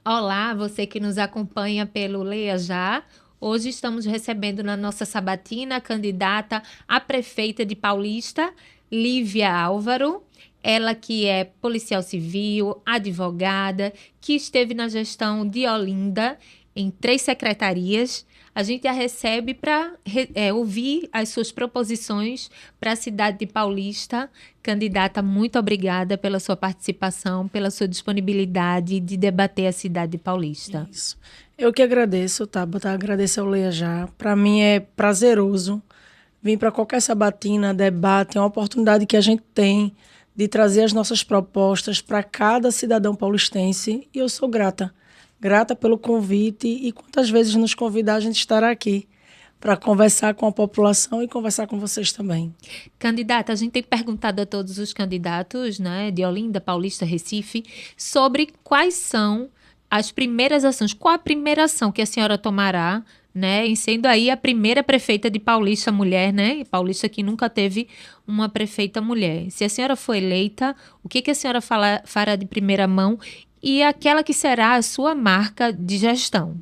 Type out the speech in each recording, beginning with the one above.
Olá, você que nos acompanha pelo Leia Já. Hoje estamos recebendo na nossa sabatina a candidata a prefeita de Paulista, Lívia Álvaro. Ela que é policial civil, advogada, que esteve na gestão de Olinda em 3 secretarias. A gente a recebe para ouvir as suas proposições para a cidade de Paulista. Candidata, muito obrigada pela sua participação, pela sua disponibilidade de debater a cidade de Paulista. Isso. Eu que agradeço, Tabata, agradeço ao Leia Já. Para mim é prazeroso vir para qualquer sabatina, debate, é uma oportunidade que a gente tem de trazer as nossas propostas para cada cidadão paulistense e eu sou grata. Grata pelo convite e quantas vezes nos convidar a gente estará aqui para conversar com a população e conversar com vocês também. Candidata, a gente tem perguntado a todos os candidatos, né, de Olinda, Paulista, Recife, sobre quais são as primeiras ações, qual a primeira ação que a senhora tomará, né, em sendo aí a primeira prefeita de Paulista mulher, né, Paulista que nunca teve uma prefeita mulher. Se a senhora for eleita, o que a senhora fará de primeira mão e aquela que será a sua marca de gestão?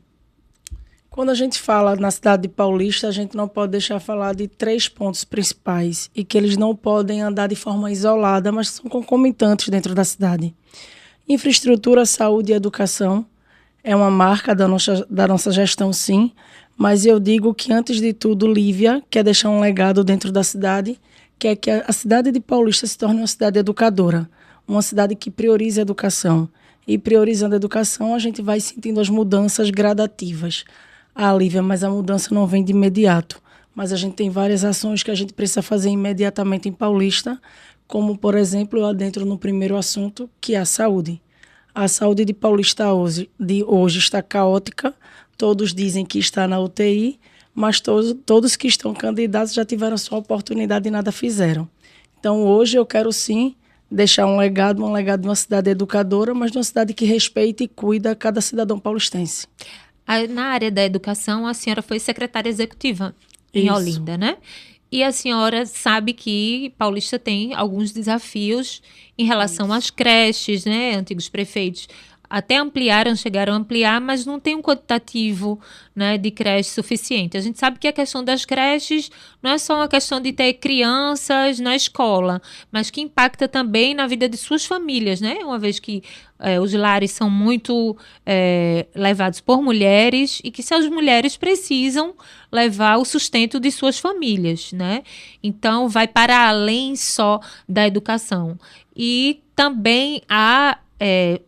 Quando a gente fala na cidade de Paulista, a gente não pode deixar de falar de 3 pontos principais e que eles não podem andar de forma isolada, mas são concomitantes dentro da cidade. Infraestrutura, saúde e educação é uma marca da nossa gestão, sim, mas eu digo que, antes de tudo, Lívia quer deixar um legado dentro da cidade, que é que a cidade de Paulista se torne uma cidade educadora, uma cidade que priorize a educação. E priorizando a educação, a gente vai sentindo as mudanças gradativas. Ah, Lívia, mas a mudança não vem de imediato. Mas a gente tem várias ações que a gente precisa fazer imediatamente em Paulista, como, por exemplo, eu adentro no primeiro assunto, que é a saúde. A saúde de Paulista de hoje está caótica, todos dizem que está na UTI, mas todos que estão candidatos já tiveram sua oportunidade e nada fizeram. Então, hoje eu quero sim deixar um legado de uma cidade educadora, mas de uma cidade que respeita e cuida cada cidadão paulistense. Na área da educação, a senhora foi secretária executiva em Isso. Olinda, né? E a senhora sabe que Paulista tem alguns desafios em relação às creches, né? Antigos prefeitos até ampliaram, chegaram a ampliar, mas não tem um quantitativo, né, de creche suficiente. A gente sabe que a questão das creches não é só uma questão de ter crianças na escola, mas que impacta também na vida de suas famílias, né? Uma vez que os lares são muito levados por mulheres e que essas mulheres precisam levar o sustento de suas famílias, né? Então, vai para além só da educação. E também há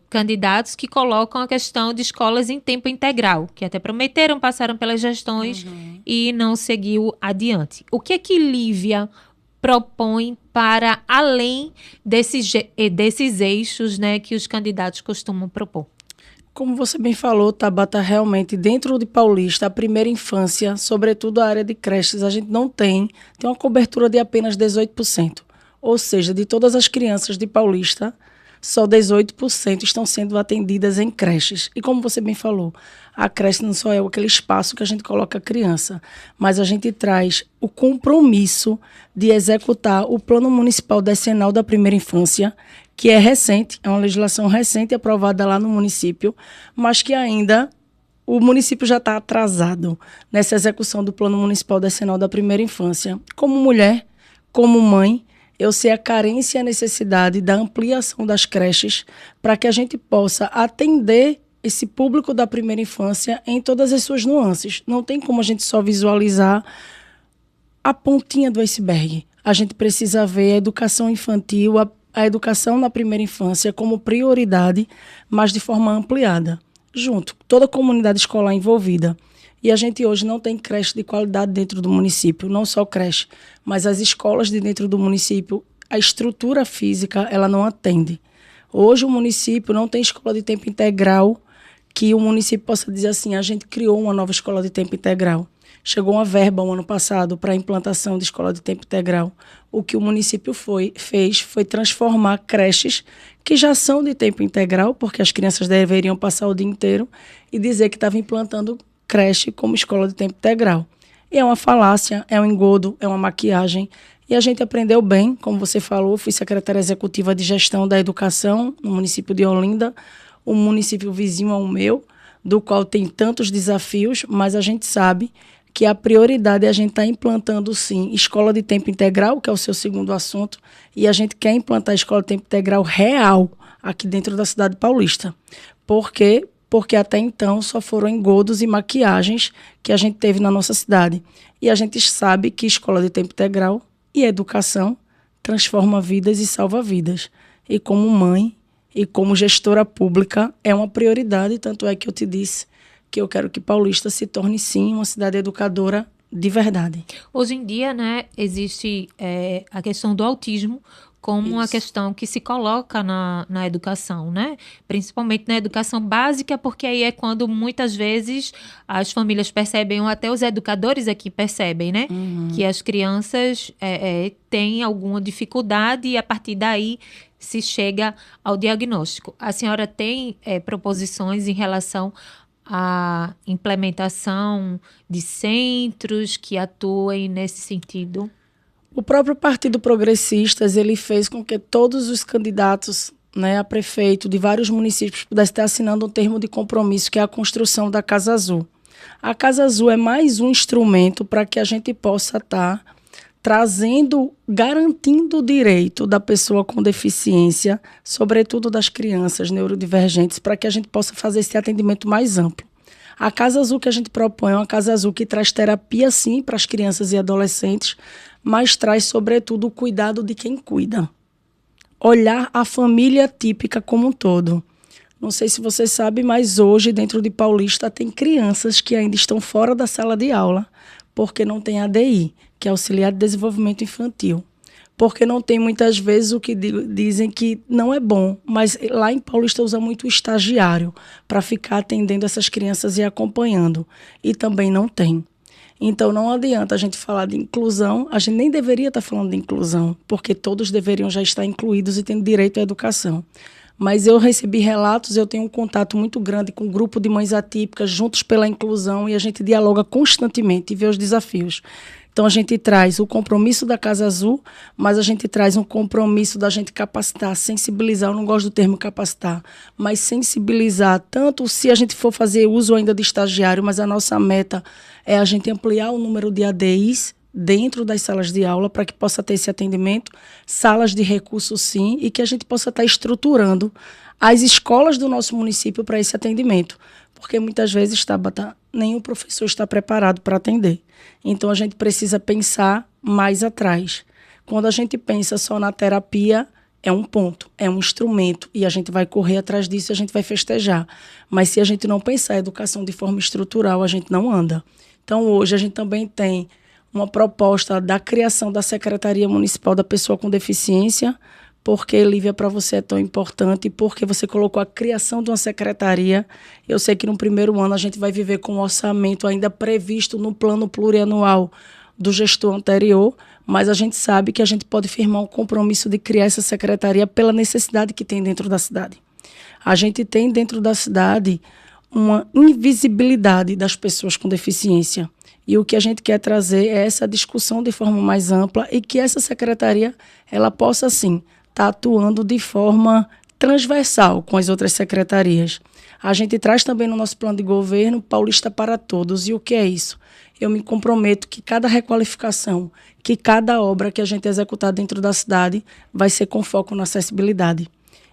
candidatos que colocam a questão de escolas em tempo integral, que até prometeram, passaram pelas gestões e não seguiu adiante. O que é que Lívia propõe para além desses eixos, né, que os candidatos costumam propor? Como você bem falou, Tabata, realmente, dentro de Paulista, a primeira infância, sobretudo a área de creches, a gente não tem uma cobertura de apenas 18%. Ou seja, de todas as crianças de Paulista, só 18% estão sendo atendidas em creches. E como você bem falou, a creche não só é aquele espaço que a gente coloca a criança, mas a gente traz o compromisso de executar o Plano Municipal Decenal da Primeira Infância, que é recente, é uma legislação recente aprovada lá no município, mas que ainda o município já está atrasado nessa execução do Plano Municipal Decenal da Primeira Infância. Como mulher, como mãe, eu sei a carência e a necessidade da ampliação das creches para que a gente possa atender esse público da primeira infância em todas as suas nuances. Não tem como a gente só visualizar a pontinha do iceberg. A gente precisa ver a educação infantil, a educação na primeira infância como prioridade, mas de forma ampliada, junto, toda a comunidade escolar envolvida. E a gente hoje não tem creche de qualidade dentro do município, não só creche, mas as escolas de dentro do município, a estrutura física, ela não atende. Hoje o município não tem escola de tempo integral que o município possa dizer assim, a gente criou uma nova escola de tempo integral. Chegou uma verba o ano passado para a implantação de escola de tempo integral. O que o município fez foi transformar creches que já são de tempo integral, porque as crianças deveriam passar o dia inteiro, e dizer que estava implantando creche como escola de tempo integral. E é uma falácia, é um engodo, é uma maquiagem. E a gente aprendeu bem, como você falou, fui secretária executiva de gestão da educação no município de Olinda. um município vizinho ao meu, do qual tem tantos desafios, mas a gente sabe que a prioridade é a gente estar implantando, sim, escola de tempo integral, que é o seu segundo assunto, e a gente quer implantar a escola de tempo integral real aqui dentro da cidade paulista. Por quê? Porque até então só foram engodos e maquiagens que a gente teve na nossa cidade. E a gente sabe que escola de tempo integral e educação transforma vidas e salva vidas. E como mãe e como gestora pública é uma prioridade, tanto é que eu te disse que eu quero que Paulista se torne, sim, uma cidade educadora de verdade. Hoje em dia, né, existe a questão do autismo como uma questão que se coloca na educação, né? Principalmente na educação básica, porque aí é quando muitas vezes as famílias percebem, ou até os educadores aqui percebem, né? Que as crianças têm alguma dificuldade e a partir daí se chega ao diagnóstico. A senhora tem proposições em relação à implementação de centros que atuem nesse sentido? O próprio Partido Progressistas, ele fez com que todos os candidatos, né, a prefeito de vários municípios pudessem estar assinando um termo de compromisso, que é a construção da Casa Azul. A Casa Azul é mais um instrumento para que a gente possa estar trazendo, garantindo o direito da pessoa com deficiência, sobretudo das crianças neurodivergentes, para que a gente possa fazer esse atendimento mais amplo. A Casa Azul que a gente propõe é uma Casa Azul que traz terapia, sim, para as crianças e adolescentes, mas traz, sobretudo, o cuidado de quem cuida. Olhar a família típica como um todo. Não sei se você sabe, mas hoje, dentro de Paulista, tem crianças que ainda estão fora da sala de aula porque não tem ADI, que é Auxiliar de Desenvolvimento Infantil. Porque não tem, muitas vezes, o que dizem que não é bom. Mas lá em Paulista usa muito o estagiário para ficar atendendo essas crianças e acompanhando. E também não tem. Então, não adianta a gente falar de inclusão, a gente nem deveria estar falando de inclusão, porque todos deveriam já estar incluídos e tendo direito à educação. Mas eu recebi relatos, eu tenho um contato muito grande com um grupo de mães atípicas, juntos pela inclusão, e a gente dialoga constantemente e vê os desafios. Então, a gente traz o compromisso da Casa Azul, mas a gente traz um compromisso da gente capacitar, sensibilizar. Eu não gosto do termo capacitar, mas sensibilizar, tanto se a gente for fazer uso ainda de estagiário, mas a nossa meta é a gente ampliar o número de ADIs dentro das salas de aula para que possa ter esse atendimento, salas de recurso sim, e que a gente possa estar estruturando as escolas do nosso município para esse atendimento. Porque muitas vezes, Tabata, nenhum professor está preparado para atender. Então, a gente precisa pensar mais atrás. Quando a gente pensa só na terapia, é um ponto, é um instrumento, e a gente vai correr atrás disso e a gente vai festejar. Mas se a gente não pensar a educação de forma estrutural, a gente não anda. Então, hoje, a gente também tem uma proposta da criação da Secretaria Municipal da Pessoa com Deficiência, porque, Lívia, para você é tão importante, porque você colocou a criação de uma secretaria. Eu sei que no primeiro ano a gente vai viver com um orçamento ainda previsto no plano plurianual do gestor anterior, mas a gente sabe que a gente pode firmar um compromisso de criar essa secretaria pela necessidade que tem dentro da cidade. A gente tem dentro da cidade uma invisibilidade das pessoas com deficiência. E o que a gente quer trazer é essa discussão de forma mais ampla e que essa secretaria ela possa, sim, estar atuando de forma transversal com as outras secretarias. A gente traz também no nosso plano de governo Paulista para Todos. E o que é isso? Eu me comprometo que cada requalificação, que cada obra que a gente executar dentro da cidade vai ser com foco na acessibilidade.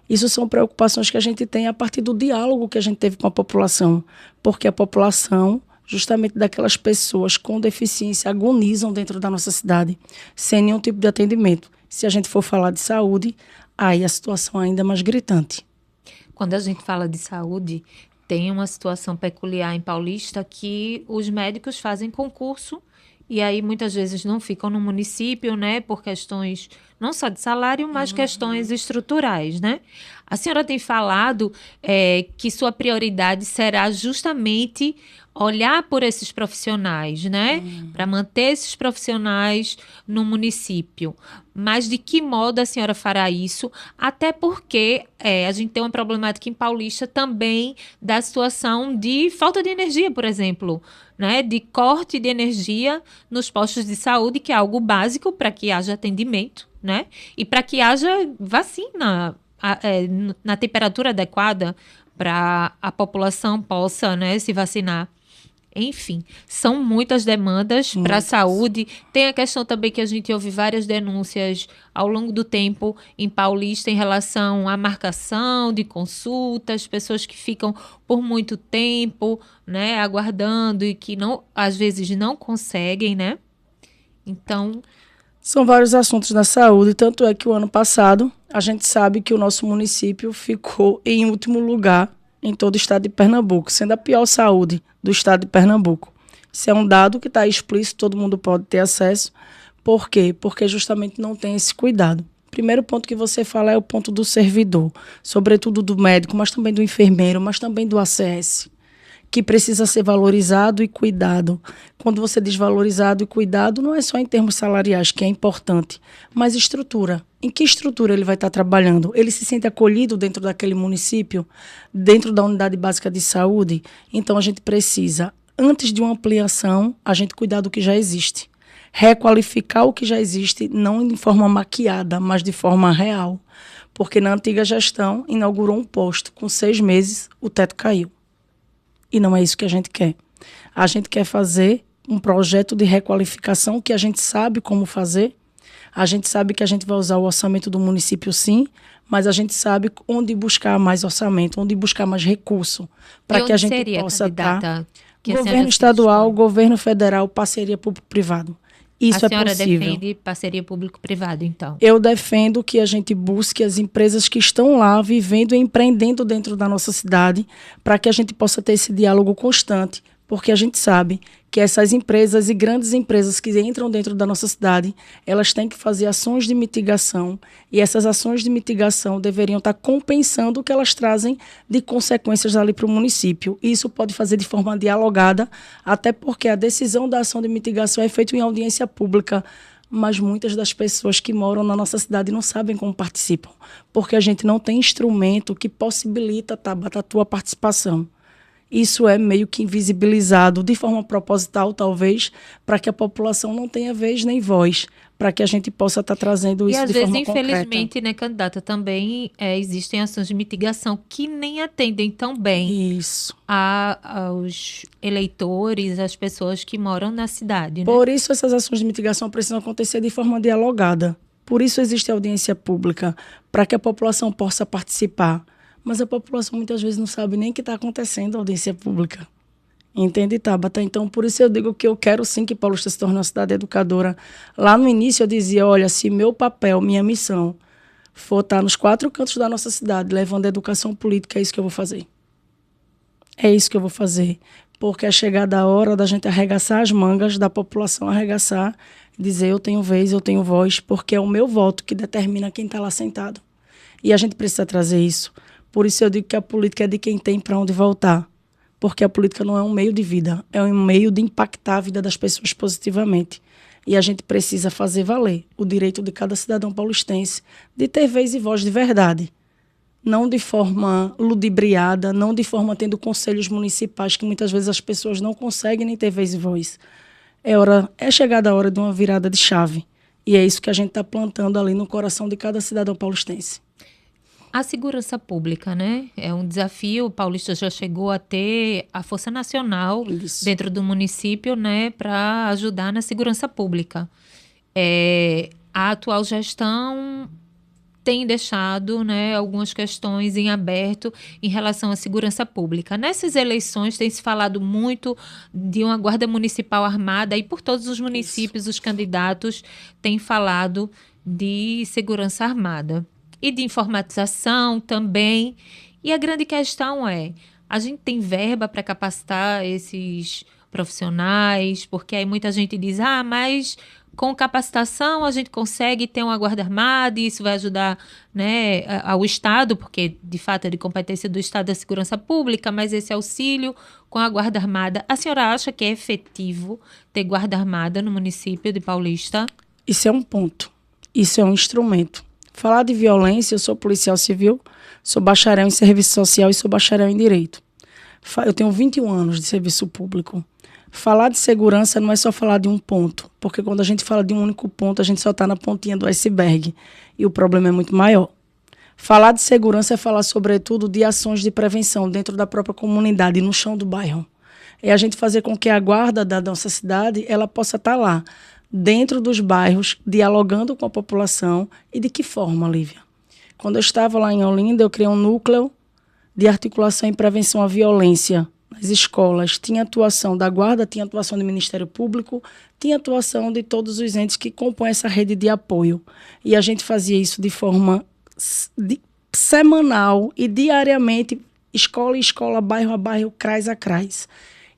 Isso são preocupações que a gente tem a partir do diálogo que a gente teve com a população, porque a população, justamente daquelas pessoas com deficiência, agonizam dentro da nossa cidade, sem nenhum tipo de atendimento. Se a gente for falar de saúde, aí a situação é ainda mais gritante. Quando a gente fala de saúde, tem uma situação peculiar em Paulista que os médicos fazem concurso e aí muitas vezes não ficam no município, né, por questões não só de salário, mas questões estruturais, né? A senhora tem falado que sua prioridade será justamente olhar por esses profissionais, né? Para manter esses profissionais no município. Mas de que modo a senhora fará isso? Até porque a gente tem uma problemática em Paulista também da situação de falta de energia, por exemplo, né? De corte de energia nos postos de saúde, que é algo básico para que haja atendimento, né? E para que haja vacina na temperatura adequada para a população possa, né, se vacinar. Enfim, são muitas demandas para a saúde. Tem a questão também que a gente ouve várias denúncias ao longo do tempo em Paulista em relação à marcação de consultas, pessoas que ficam por muito tempo, né, aguardando e que não, às vezes não conseguem, né? Então, são vários assuntos da saúde, tanto é que o ano passado a gente sabe que o nosso município ficou em último lugar em todo o estado de Pernambuco, sendo a pior saúde do estado de Pernambuco. Isso é um dado que está explícito, todo mundo pode ter acesso. Por quê? Porque justamente não tem esse cuidado. Primeiro ponto que você fala é o ponto do servidor, sobretudo do médico, mas também do enfermeiro, mas também do ACS, que precisa ser valorizado e cuidado. Quando você diz valorizado e cuidado, não é só em termos salariais, que é importante, mas estrutura. Em que estrutura ele vai estar trabalhando? Ele se sente acolhido dentro daquele município, dentro da unidade básica de saúde? Então, a gente precisa, antes de uma ampliação, a gente cuidar do que já existe. Requalificar o que já existe, não de forma maquiada, mas de forma real. Porque na antiga gestão, inaugurou um posto. Com 6 meses, o teto caiu. E não é isso que a gente quer. A gente quer fazer um projeto de requalificação que a gente sabe como fazer. A gente sabe que a gente vai usar o orçamento do município, sim, mas a gente sabe onde buscar mais orçamento, onde buscar mais recurso, para que a gente possa estar. Governo estadual, governo federal, parceria público-privado. Isso é possível. A senhora defende parceria público-privado, então? Eu defendo que a gente busque as empresas que estão lá, vivendo e empreendendo dentro da nossa cidade, para que a gente possa ter esse diálogo constante, porque a gente sabe que essas empresas e grandes empresas que entram dentro da nossa cidade, elas têm que fazer ações de mitigação, e essas ações de mitigação deveriam estar compensando o que elas trazem de consequências ali para o município. E isso pode fazer de forma dialogada, até porque a decisão da ação de mitigação é feita em audiência pública, mas muitas das pessoas que moram na nossa cidade não sabem como participam, porque a gente não tem instrumento que possibilita, Tabata, a tua participação. Isso é meio que invisibilizado de forma proposital, talvez, para que a população não tenha vez nem voz, para que a gente possa estar trazendo isso de forma concreta. E às vezes, infelizmente, né, candidata, também existem ações de mitigação que nem atendem tão bem aos eleitores, às pessoas que moram na cidade. Né? Por isso, essas ações de mitigação precisam acontecer de forma dialogada. Por isso existe a audiência pública, para que a população possa participar. Mas a população muitas vezes não sabe nem o que está acontecendo a audiência pública. Entende, Tabata? Então, por isso eu digo que eu quero sim que Paulista se torne uma cidade educadora. Lá no início eu dizia, olha, se meu papel, minha missão for estar nos 4 cantos da nossa cidade, levando a educação política, é isso que eu vou fazer. É isso que eu vou fazer. Porque é chegada a hora da gente arregaçar as mangas, da população arregaçar, dizer eu tenho vez, eu tenho voz, porque é o meu voto que determina quem está lá sentado. E a gente precisa trazer isso. Por isso eu digo que a política é de quem tem para onde voltar. Porque a política não é um meio de vida, é um meio de impactar a vida das pessoas positivamente. E a gente precisa fazer valer o direito de cada cidadão paulistense de ter vez e voz de verdade. Não de forma ludibriada, não de forma tendo conselhos municipais, que muitas vezes as pessoas não conseguem nem ter vez e voz. É chegada a hora de uma virada de chave. E é isso que a gente está plantando ali no coração de cada cidadão paulistense. A segurança pública, né? É um desafio. O Paulista já chegou a ter a Força Nacional dentro do município, né, para ajudar na segurança pública. A atual gestão tem deixado, né, algumas questões em aberto em relação à segurança pública. Nessas eleições tem se falado muito de uma guarda municipal armada e por todos os municípios os candidatos têm falado de segurança armada. E de informatização também. E a grande questão a gente tem verba para capacitar esses profissionais? Porque aí muita gente diz, mas com capacitação a gente consegue ter uma guarda armada e isso vai ajudar, né, ao Estado, porque de fato é de competência do Estado da segurança pública, mas esse auxílio com a guarda armada, a senhora acha que é efetivo ter guarda armada no município de Paulista? Isso é um ponto, isso é um instrumento. Falar de violência, eu sou policial civil, sou bacharel em serviço social e sou bacharel em direito. Eu tenho 21 anos de serviço público. Falar de segurança não é só falar de um ponto, porque quando a gente fala de um único ponto, a gente só está na pontinha do iceberg e o problema é muito maior. Falar de segurança é falar, sobretudo, de ações de prevenção dentro da própria comunidade, no chão do bairro. É a gente fazer com que a guarda da nossa cidade ela possa estar lá, dentro dos bairros, dialogando com a população. E de que forma, Lívia? Quando eu estava lá em Olinda, eu criei um núcleo de articulação e prevenção à violência nas escolas. Tinha atuação da guarda, tinha atuação do Ministério Público, tinha atuação de todos os entes que compõem essa rede de apoio. E a gente fazia isso de forma semanal e diariamente, escola a escola, bairro a bairro, CRAS a CRAS.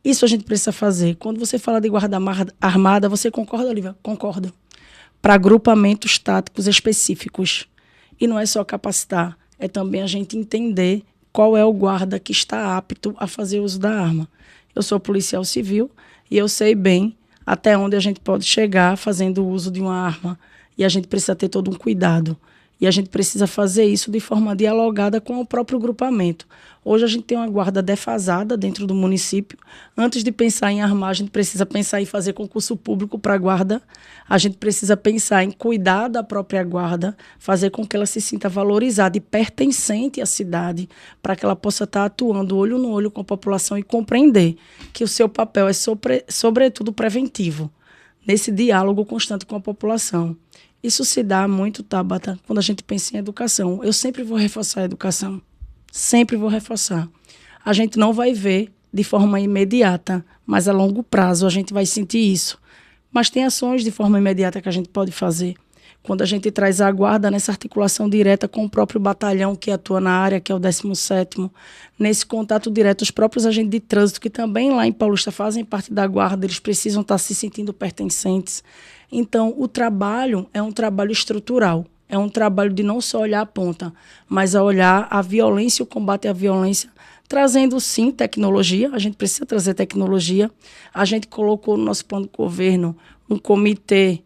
Isso a gente precisa fazer. Quando você fala de guarda armada, você concorda, Olivia? Concordo. Para agrupamentos táticos específicos. E não é só capacitar, é também a gente entender qual é o guarda que está apto a fazer uso da arma. Eu sou policial civil e eu sei bem até onde a gente pode chegar fazendo uso de uma arma. E a gente precisa ter todo um cuidado. E a gente precisa fazer isso de forma dialogada com o próprio grupamento. Hoje a gente tem uma guarda defasada dentro do município. Antes de pensar em armar, a gente precisa pensar em fazer concurso público para a guarda. A gente precisa pensar em cuidar da própria guarda, fazer com que ela se sinta valorizada e pertencente à cidade, para que ela possa estar atuando olho no olho com a população e compreender que o seu papel é, sobretudo, preventivo, nesse diálogo constante com a população. Isso se dá muito, Tabata, quando a gente pensa em educação. Eu sempre vou reforçar a educação. Sempre vou reforçar. A gente não vai ver de forma imediata, mas a longo prazo a gente vai sentir isso. Mas tem ações de forma imediata que a gente pode fazer. Quando a gente traz a guarda nessa articulação direta com o próprio batalhão que atua na área, que é o 17º, nesse contato direto, os próprios agentes de trânsito, que também lá em Paulista fazem parte da guarda, eles precisam estar se sentindo pertencentes. Então, o trabalho é um trabalho estrutural, é um trabalho de não só olhar a ponta, mas a olhar a violência, o combate à violência, trazendo, sim, tecnologia. A gente precisa trazer tecnologia. A gente colocou no nosso plano de governo um comitê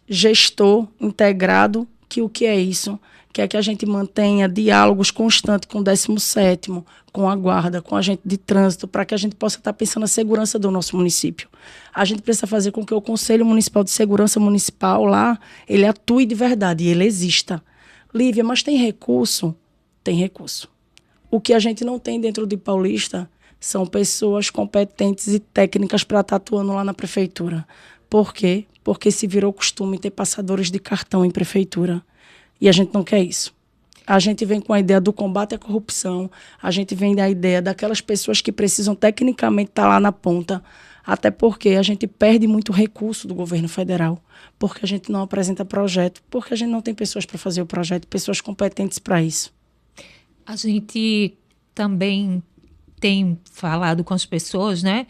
gestor integrado, que o que é isso? Que é que a gente mantenha diálogos constantes com o 17º, com a guarda, com a gente de trânsito, para que a gente possa estar pensando na segurança do nosso município. A gente precisa fazer com que o Conselho Municipal de Segurança Municipal lá, ele atue de verdade e ele exista. Lívia, mas tem recurso? Tem recurso. O que a gente não tem dentro de Paulista são pessoas competentes e técnicas para estar atuando lá na prefeitura. Por quê? Porque se virou costume ter passadores de cartão em prefeitura. E a gente não quer isso. A gente vem com a ideia do combate à corrupção, a gente vem da ideia daquelas pessoas que precisam tecnicamente estar lá na ponta, até porque a gente perde muito recurso do governo federal, porque a gente não apresenta projeto, porque a gente não tem pessoas para fazer o projeto, pessoas competentes para isso. A gente também tem falado com as pessoas, né?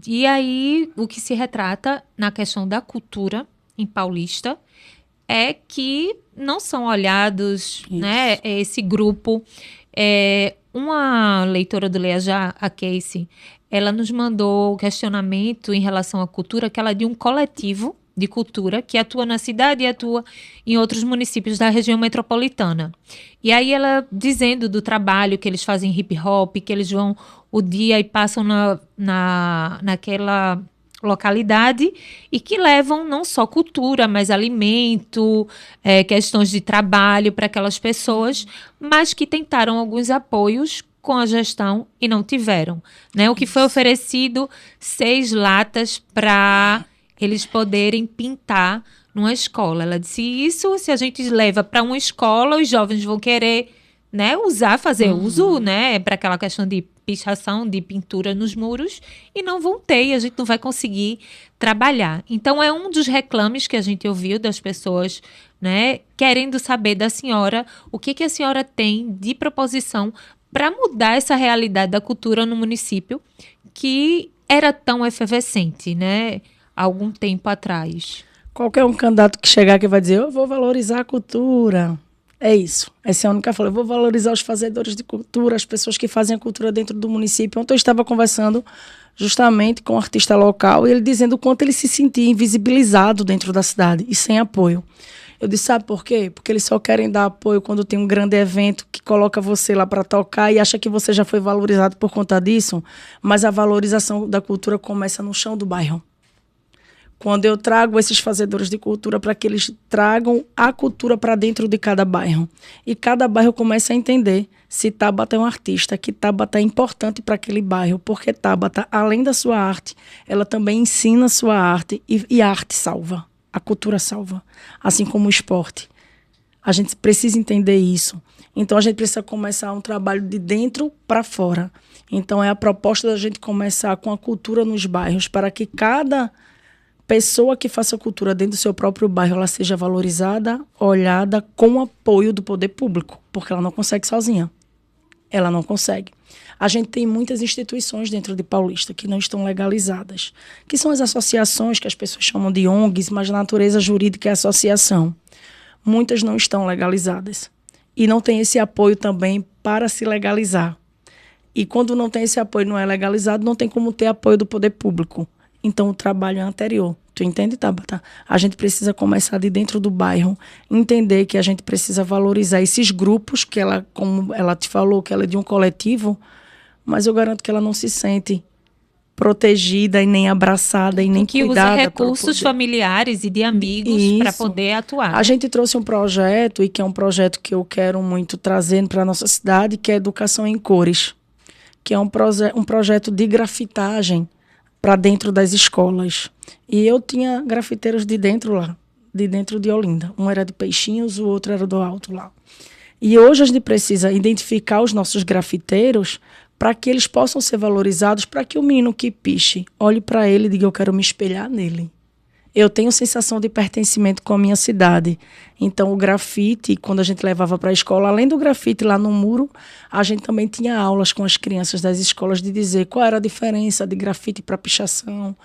E aí, o que se retrata na questão da cultura em Paulista é que não são olhados, né, esse grupo. Uma leitora do Leia Já, a Casey, ela nos mandou questionamento em relação à cultura, que ela é de um coletivo de cultura que atua na cidade e atua em outros municípios da região metropolitana. E aí dizendo do trabalho que eles fazem hip hop, que eles vão o dia e passam naquela localidade e que levam não só cultura, mas alimento, questões de trabalho para aquelas pessoas, mas que tentaram alguns apoios com a gestão e não tiveram, né? O que foi oferecido 6 latas para eles poderem pintar numa escola. Ela disse, isso se a gente leva para uma escola, os jovens vão querer, né, fazer uso, né, para aquela questão de pichação, de pintura nos muros, e não vão ter, e a gente não vai conseguir trabalhar. Então, é um dos reclames que a gente ouviu das pessoas, né, querendo saber da senhora o que a senhora tem de proposição para mudar essa realidade da cultura no município, que era tão efervescente, né, há algum tempo atrás. Qualquer um candidato que chegar aqui vai dizer, eu vou valorizar a cultura. É isso. Essa é a única fala. Eu vou valorizar os fazedores de cultura, as pessoas que fazem a cultura dentro do município. Ontem eu estava conversando justamente com um artista local e ele dizendo o quanto ele se sentia invisibilizado dentro da cidade e sem apoio. Eu disse, sabe por quê? Porque eles só querem dar apoio quando tem um grande evento que coloca você lá para tocar e acha que você já foi valorizado por conta disso, mas a valorização da cultura começa no chão do bairro. Quando eu trago esses fazedores de cultura para que eles tragam a cultura para dentro de cada bairro. E cada bairro começa a entender se Tabata é um artista, que Tabata é importante para aquele bairro, porque Tabata, além da sua arte, ela também ensina a sua arte e a arte salva, a cultura salva, assim como o esporte. A gente precisa entender isso. Então, a gente precisa começar um trabalho de dentro para fora. Então, é a proposta da gente começar com a cultura nos bairros, para que cada pessoa que faça cultura dentro do seu próprio bairro, ela seja valorizada, olhada com o apoio do poder público, porque ela não consegue sozinha. Ela não consegue. A gente tem muitas instituições dentro de Paulista que não estão legalizadas, que são as associações que as pessoas chamam de ONGs, mas a natureza jurídica é associação. Muitas não estão legalizadas. E não tem esse apoio também para se legalizar. E quando não tem esse apoio, não é legalizado, não tem como ter apoio do poder público. Então, o trabalho é anterior. Tu entende, Tabata? A gente precisa começar de dentro do bairro, entender que a gente precisa valorizar esses grupos, que ela, como ela te falou, que ela é de um coletivo, mas eu garanto que ela não se sente protegida e nem abraçada e nem que cuidada. Que usa recursos familiares e de amigos para poder atuar. A gente trouxe um projeto, e que é um projeto que eu quero muito trazer para a nossa cidade, que é Educação em Cores, que é um projeto de grafitagem para dentro das escolas. E eu tinha grafiteiros de dentro lá, de dentro de Olinda. Um era de Peixinhos, o outro era do Alto lá. E hoje a gente precisa identificar os nossos grafiteiros para que eles possam ser valorizados, para que o menino que piche olhe para ele e diga: eu quero me espelhar nele. Eu tenho sensação de pertencimento com a minha cidade. Então, o grafite, quando a gente levava para a escola, além do grafite lá no muro, a gente também tinha aulas com as crianças das escolas de dizer qual era a diferença de grafite para pichação.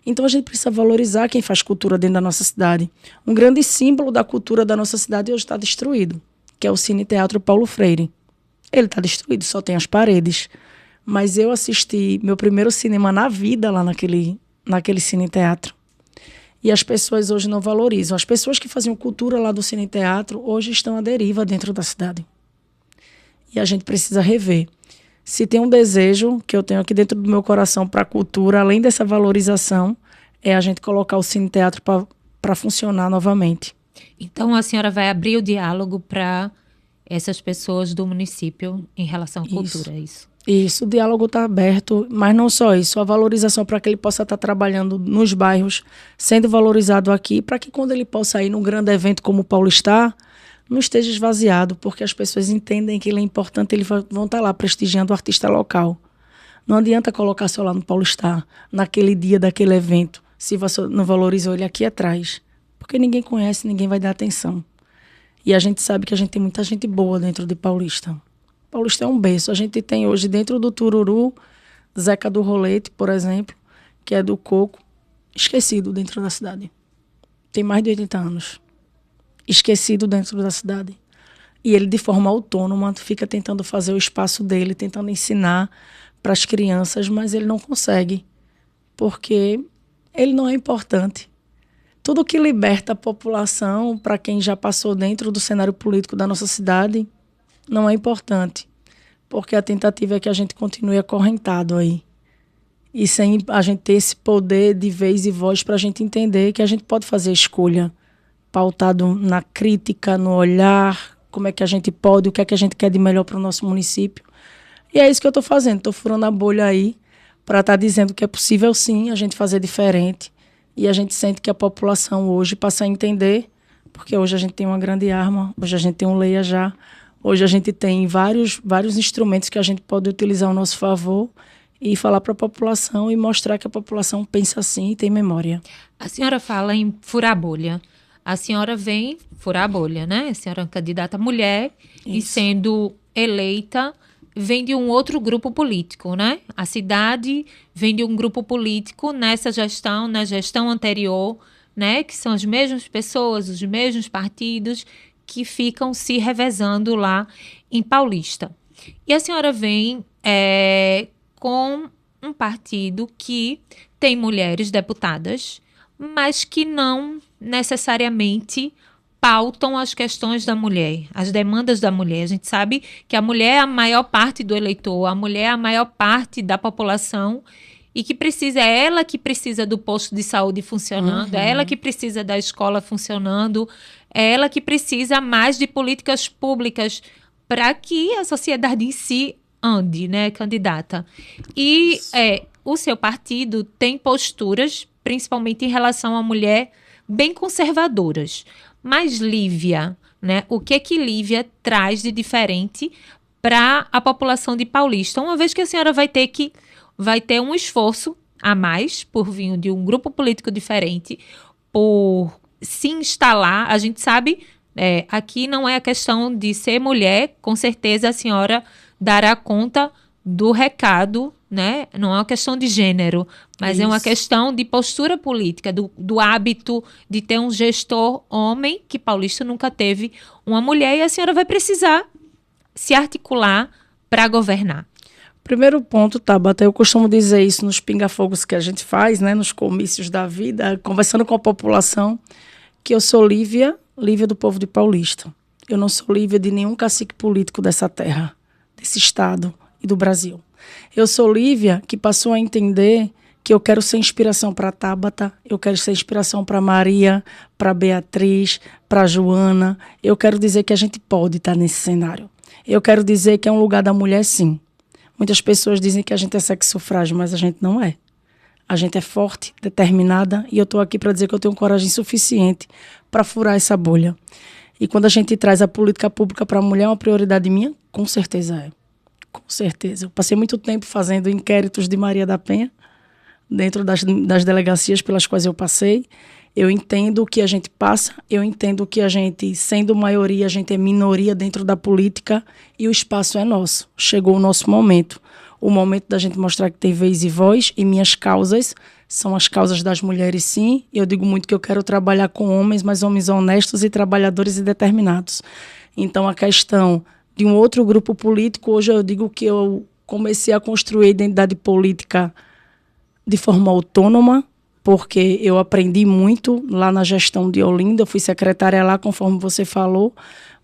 Então, a gente precisa valorizar quem faz cultura dentro da nossa cidade. Um grande símbolo da cultura da nossa cidade hoje está destruído, que é o Cine Teatro Paulo Freire. Ele está destruído, só tem as paredes. Mas eu assisti meu primeiro cinema na vida lá naquele Cine Teatro. E as pessoas hoje não valorizam. As pessoas que faziam cultura lá do Cine Teatro hoje estão à deriva dentro da cidade. E a gente precisa rever. Se tem um desejo que eu tenho aqui dentro do meu coração para a cultura, além dessa valorização, é a gente colocar o Cine Teatro para funcionar novamente. Então, a senhora vai abrir o diálogo para essas pessoas do município em relação à cultura, é isso? Isso, o diálogo está aberto, mas não só isso, a valorização para que ele possa estar trabalhando nos bairros, sendo valorizado aqui, para que quando ele possa ir num grande evento como o Paulistar, não esteja esvaziado, porque as pessoas entendem que ele é importante, eles vão estar lá prestigiando o artista local. Não adianta colocar só lá no Paulistar, naquele dia daquele evento, se você não valorizou ele aqui atrás, porque ninguém conhece, ninguém vai dar atenção. E a gente sabe que a gente tem muita gente boa dentro de Paulista. Paulista é um berço. A gente tem hoje dentro do Tururu, Zeca do Rolete, por exemplo, que é do coco, esquecido dentro da cidade. Tem mais de 80 anos. Esquecido dentro da cidade. E ele, de forma autônoma, fica tentando fazer o espaço dele, tentando ensinar para as crianças, mas ele não consegue, porque ele não é importante. Tudo que liberta a população, para quem já passou dentro do cenário político da nossa cidade, não é importante, porque a tentativa é que a gente continue acorrentado aí. E sem a gente ter esse poder de vez e voz para a gente entender que a gente pode fazer escolha, pautado na crítica, no olhar, como é que a gente pode, o que é que a gente quer de melhor para o nosso município. E é isso que eu estou fazendo, estou furando a bolha aí para estar dizendo que é possível sim a gente fazer diferente. E a gente sente que a população hoje passa a entender, porque hoje a gente tem uma grande arma, hoje a gente tem um Leia Já, hoje a gente tem vários instrumentos que a gente pode utilizar ao nosso favor e falar para a população e mostrar que a população pensa assim e tem memória. A senhora fala em furar a bolha. A senhora vem furar a bolha, né? A senhora é uma candidata mulher. Isso. E sendo eleita, vem de um outro grupo político, né? A cidade vem de um grupo político nessa gestão, na gestão anterior, né? Que são as mesmas pessoas, os mesmos partidos que ficam se revezando lá em Paulista. E a senhora vem com um partido que tem mulheres deputadas, mas que não necessariamente pautam as questões da mulher, as demandas da mulher. A gente sabe que a mulher é a maior parte do eleitor, a mulher é a maior parte da população e que precisa, é ela que precisa do posto de saúde funcionando, é ela que precisa da escola funcionando, é ela que precisa mais de políticas públicas para que a sociedade em si ande, né, candidata. E o seu partido tem posturas, principalmente em relação à mulher, bem conservadoras. Mas Lívia, né, o que Lívia traz de diferente para a população de Paulista? Uma vez que a senhora vai ter um esforço a mais por vir de um grupo político diferente, por se instalar, a gente sabe, aqui não é a questão de ser mulher, com certeza a senhora dará conta do recado, né? Não é uma questão de gênero, mas é uma questão de postura política, do hábito de ter um gestor homem, que Paulista nunca teve uma mulher, e a senhora vai precisar se articular para governar. Primeiro ponto, Tabata, eu costumo dizer isso nos pinga-fogos que a gente faz, né, nos comícios da vida, conversando com a população, que eu sou Lívia do povo de Paulista. Eu não sou Lívia de nenhum cacique político dessa terra, desse estado e do Brasil. Eu sou Lívia que passou a entender que eu quero ser inspiração para Tabata, eu quero ser inspiração para Maria, para Beatriz, para Joana. Eu quero dizer que a gente pode estar nesse cenário. Eu quero dizer que é um lugar da mulher, sim. Muitas pessoas dizem que a gente é sexo frágil, mas a gente não é. A gente é forte, determinada, e eu estou aqui para dizer que eu tenho coragem suficiente para furar essa bolha. E quando a gente traz a política pública para a mulher, é uma prioridade minha? Com certeza é. Com certeza. Eu passei muito tempo fazendo inquéritos de Maria da Penha, dentro das delegacias pelas quais eu passei. Eu entendo o que a gente passa, eu entendo que a gente, sendo maioria, a gente é minoria dentro da política e o espaço é nosso. Chegou o nosso momento. O momento da gente mostrar que tem vez e voz, e minhas causas são as causas das mulheres, sim. Eu digo muito que eu quero trabalhar com homens, mas homens honestos e trabalhadores e determinados. Então, a questão de um outro grupo político, hoje eu digo que eu comecei a construir a identidade política de forma autônoma, porque eu aprendi muito lá na gestão de Olinda, eu fui secretária lá, conforme você falou,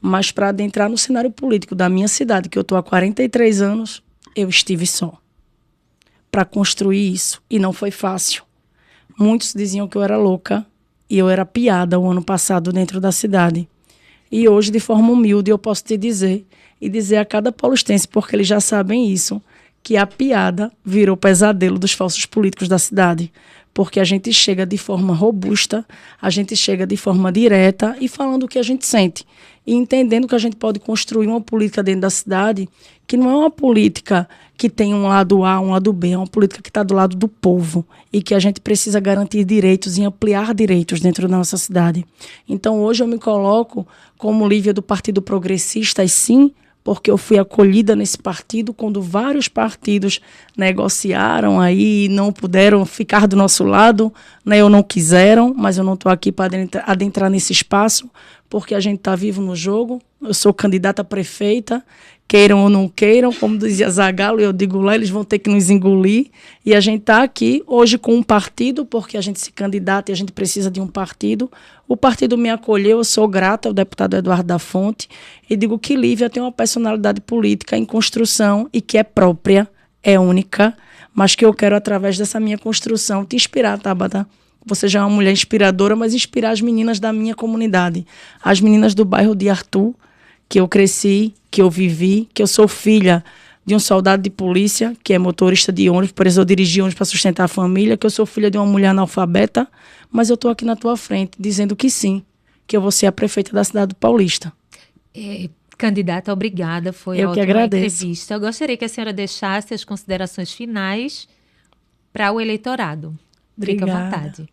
mas para adentrar no cenário político da minha cidade, que eu estou há 43 anos, eu estive só para construir isso, e não foi fácil. Muitos diziam que eu era louca, e eu era piada o ano passado dentro da cidade. E hoje, de forma humilde, eu posso te dizer, e dizer a cada paulistense, porque eles já sabem isso, que a piada virou pesadelo dos falsos políticos da cidade. Porque a gente chega de forma robusta, a gente chega de forma direta e falando o que a gente sente. E entendendo que a gente pode construir uma política dentro da cidade que não é uma política que tem um lado A, um lado B, é uma política que está do lado do povo e que a gente precisa garantir direitos e ampliar direitos dentro da nossa cidade. Então, hoje eu me coloco como Lívia do Partido Progressista, e sim, porque eu fui acolhida nesse partido quando vários partidos negociaram aí e não puderam ficar do nosso lado, né? Ou não quiseram, mas eu não estou aqui para adentrar nesse espaço, porque a gente está vivo no jogo. Eu sou candidata a prefeita, queiram ou não queiram, como dizia Zagallo, eu digo lá, eles vão ter que nos engolir. E a gente está aqui hoje com um partido, porque a gente se candidata e a gente precisa de um partido. O partido me acolheu, eu sou grata ao deputado Eduardo da Fonte, e digo que Lívia tem uma personalidade política em construção e que é própria, é única, mas que eu quero, através dessa minha construção, te inspirar, Tabata. Você já é uma mulher inspiradora, mas inspirar as meninas da minha comunidade, as meninas do bairro de Arthur, que eu cresci, que eu vivi, que eu sou filha de um soldado de polícia, que é motorista de ônibus, por isso eu dirigi ônibus para sustentar a família, que eu sou filha de uma mulher analfabeta, mas eu estou aqui na tua frente, dizendo que sim, que eu vou ser a prefeita da cidade do Paulista. Candidata, obrigada, foi eu que agradeço. Entrevista. Eu gostaria que a senhora deixasse as considerações finais para o eleitorado. Fique à vontade.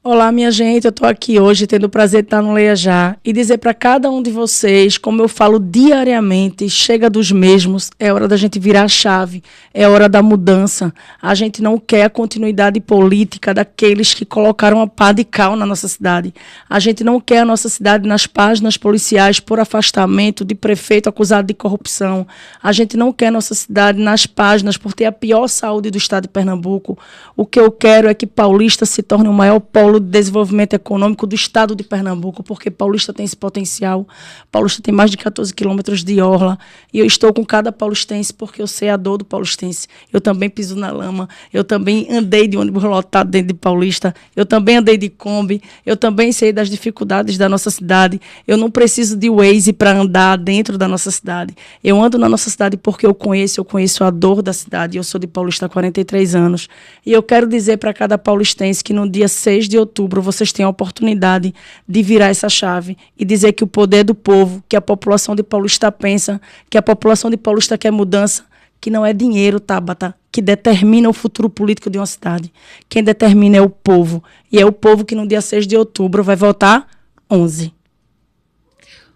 Olá, minha gente, eu estou aqui hoje tendo o prazer de estar no Leia Já e dizer para cada um de vocês, como eu falo diariamente, chega dos mesmos, é hora da gente virar a chave, é hora da mudança. A gente não quer a continuidade política daqueles que colocaram a pá de cal na nossa cidade. A gente não quer a nossa cidade nas páginas policiais por afastamento de prefeito acusado de corrupção. A gente não quer a nossa cidade nas páginas por ter a pior saúde do estado de Pernambuco. O que eu quero é que Paulista se torne o maior polo polo de desenvolvimento econômico do estado de Pernambuco, porque Paulista tem esse potencial. Paulista tem mais de 14 quilômetros de orla, e eu estou com cada paulistense porque eu sei a dor do paulistense. Eu também piso na lama, eu também andei de ônibus lotado dentro de Paulista, eu também andei de Kombi, eu também sei das dificuldades da nossa cidade. Eu não preciso de Waze para andar dentro da nossa cidade. Eu ando na nossa cidade porque eu conheço a dor da cidade. Eu sou de Paulista há 43 anos. E eu quero dizer para cada paulistense que no dia 6 de outubro vocês têm a oportunidade de virar essa chave e dizer que o poder do povo, que a população de Paulista pensa, que a população de Paulista quer mudança, que não é dinheiro, Tabata, que determina o futuro político de uma cidade. Quem determina é o povo. E é o povo que no dia 6 de outubro vai votar 11.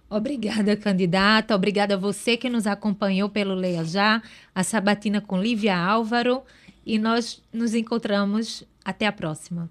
Obrigada, candidata. Obrigada a você que nos acompanhou pelo Leia Já, a Sabatina com Lívia Álvaro. E nós nos encontramos. Até a próxima.